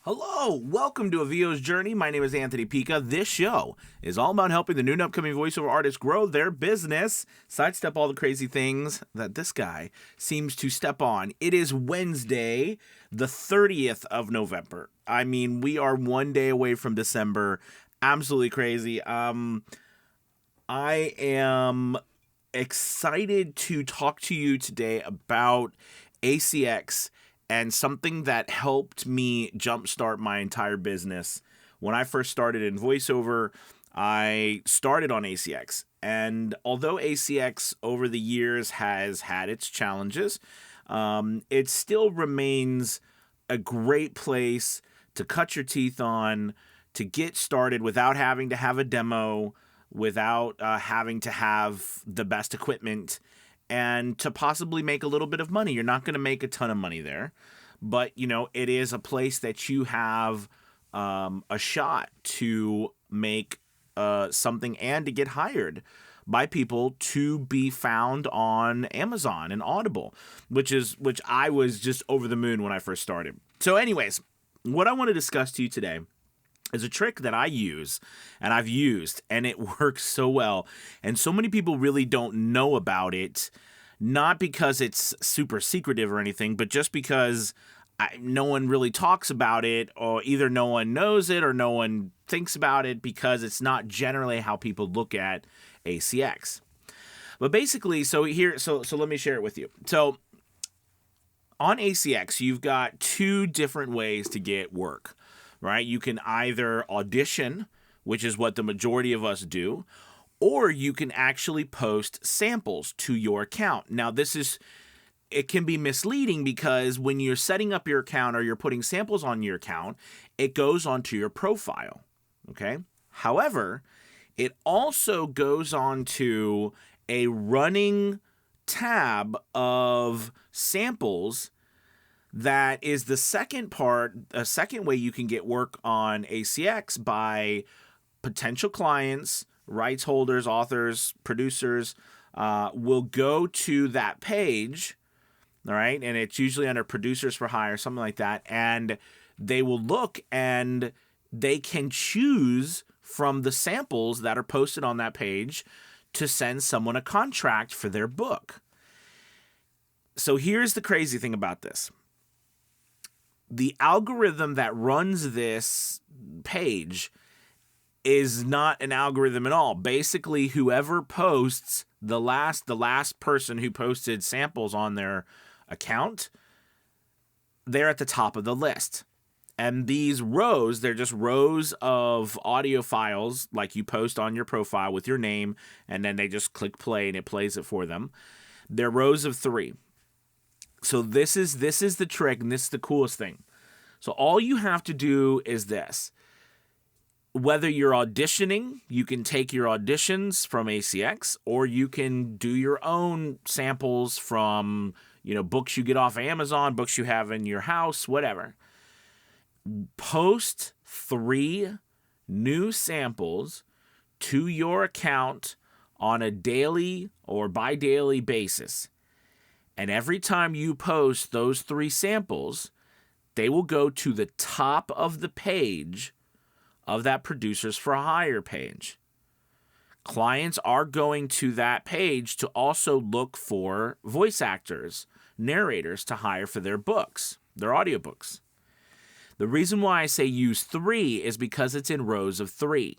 Hello, welcome to A VO's Journey. My name is Anthony Pica. This show is all about helping the new and upcoming voiceover artists grow their business, sidestep all the crazy things that this guy seems to step on. It is Wednesday, the 30th of November. I mean, we are one day away from December. Absolutely crazy. I am excited to talk to you today about ACX and something that helped me jumpstart my entire business. When I first started in voiceover, I started on ACX. And although ACX over the years has had its challenges, it still remains a great place to cut your teeth on, to get started without having to have a demo, without having to have the best equipment, and to possibly make a little bit of money. You're not going to make a ton of money there, but it is a place that you have a shot to make something and to get hired by people to be found on Amazon and Audible, which I was just over the moon when I first started. So anyways, what I want to discuss to you today is a trick that I use and I've used, and it works so well. And so many people really don't know about it, not because it's super secretive or anything, but just because no one really talks about it, or either no one knows it or no one thinks about it because it's not generally how people look at ACX. But basically, so let me share it with you. So on ACX, you've got two different ways to get work. Right? You can either audition, which is what the majority of us do, or you can actually post samples to your account. Now, it can be misleading because when you're setting up your account or you're putting samples on your account, it goes onto your profile. Okay? However, it also goes onto a running tab of samples. That is the second part, a second way you can get work on ACX by potential clients, rights holders, authors, producers, will go to that page, all right? And it's usually under producers for hire, something like that. And they will look and they can choose from the samples that are posted on that page to send someone a contract for their book. So here's the crazy thing about this. The algorithm that runs this page is not an algorithm at all. Basically, whoever posts the last person who posted samples on their account, they're at the top of the list. And these rows, they're just rows of audio files like you post on your profile with your name, and then they just click play and it plays it for them. They're rows of 3. So this is the trick, and this is the coolest thing. So all you have to do is this. Whether you're auditioning, you can take your auditions from ACX, or you can do your own samples from, books you get off Amazon, books you have in your house, whatever. Post 3 new samples to your account on a daily or bi-daily basis. And every time you post those 3 samples, they will go to the top of the page of that Producers for Hire page. Clients are going to that page to also look for voice actors, narrators to hire for their books, their audiobooks. The reason why I say use 3 is because it's in rows of 3.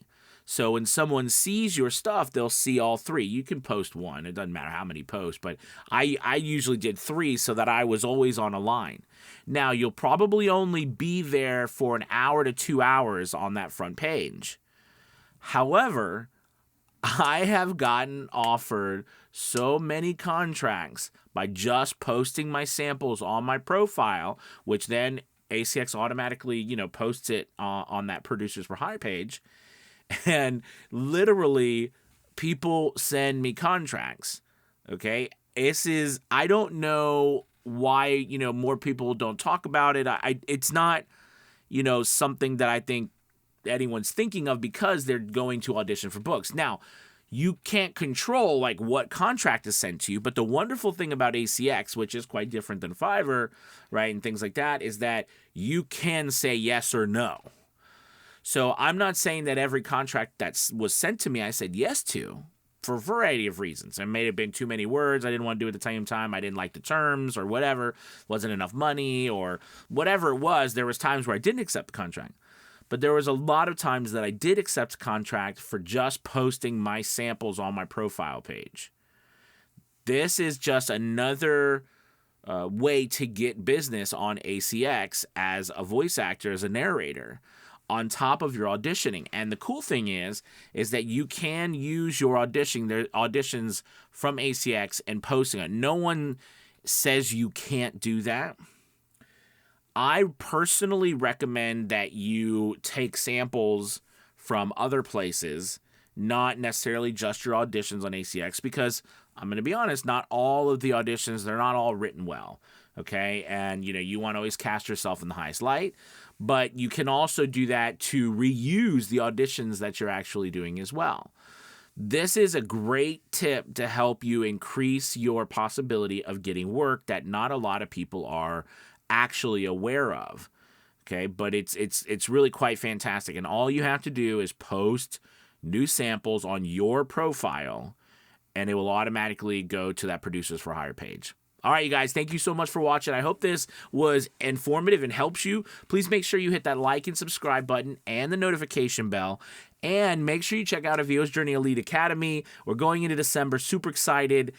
So when someone sees your stuff, they'll see all 3. You can post 1. It doesn't matter how many posts, but I usually did 3 so that I was always on a line. Now, you'll probably only be there for an hour to 2 hours on that front page. However, I have gotten offered so many contracts by just posting my samples on my profile, which then ACX automatically, posts it on that Producers for Hire page. And literally, people send me contracts, okay? I don't know why, more people don't talk about it. It's not, something that I think anyone's thinking of because they're going to audition for books. Now, you can't control like what contract is sent to you. But the wonderful thing about ACX, which is quite different than Fiverr, right, and things like that, is that you can say yes or no. So I'm not saying that every contract that was sent to me I said yes to, for a variety of reasons. It may have been too many words I didn't want to do at the same time. I didn't like the terms or whatever. Wasn't enough money or whatever it was. There was times where I didn't accept the contract. But there was a lot of times that I did accept a contract for just posting my samples on my profile page. This is just another way to get business on ACX as a voice actor, as a narrator, on top of your auditioning. And the cool thing is that you can use your auditions from ACX and posting it. No one says you can't do that. I personally recommend that you take samples from other places, not necessarily just your auditions on ACX, because I'm going to be honest, not all of the auditions, they're not all written well, okay? And, you want to always cast yourself in the highest light, but you can also do that to reuse the auditions that you're actually doing as well. This is a great tip to help you increase your possibility of getting work that not a lot of people are actually aware of. Okay, but it's really quite fantastic. And all you have to do is post new samples on your profile, and it will automatically go to that Producers for Hire page. All right, you guys, thank you so much for watching. I hope this was informative and helps you. Please make sure you hit that like and subscribe button and the notification bell. And make sure you check out Avio's Journey Elite Academy. We're going into December. Super excited.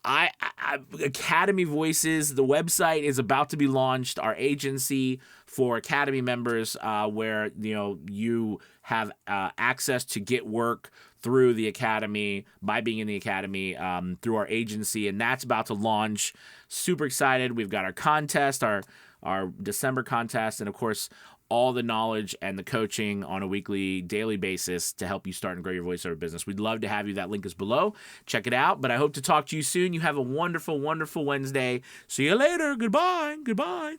Academy Voices, the website is about to be launched. Our agency for Academy members, where you have access to get work through the Academy by being in the Academy through our agency, and that's about to launch. Super excited. We've got our contest, our December contest, and of course all the knowledge and the coaching on a weekly, daily basis to help you start and grow your voiceover business. We'd love to have you. That link is below. Check it out. But I hope to talk to you soon. You have a wonderful, wonderful Wednesday. See you later. Goodbye. Goodbye.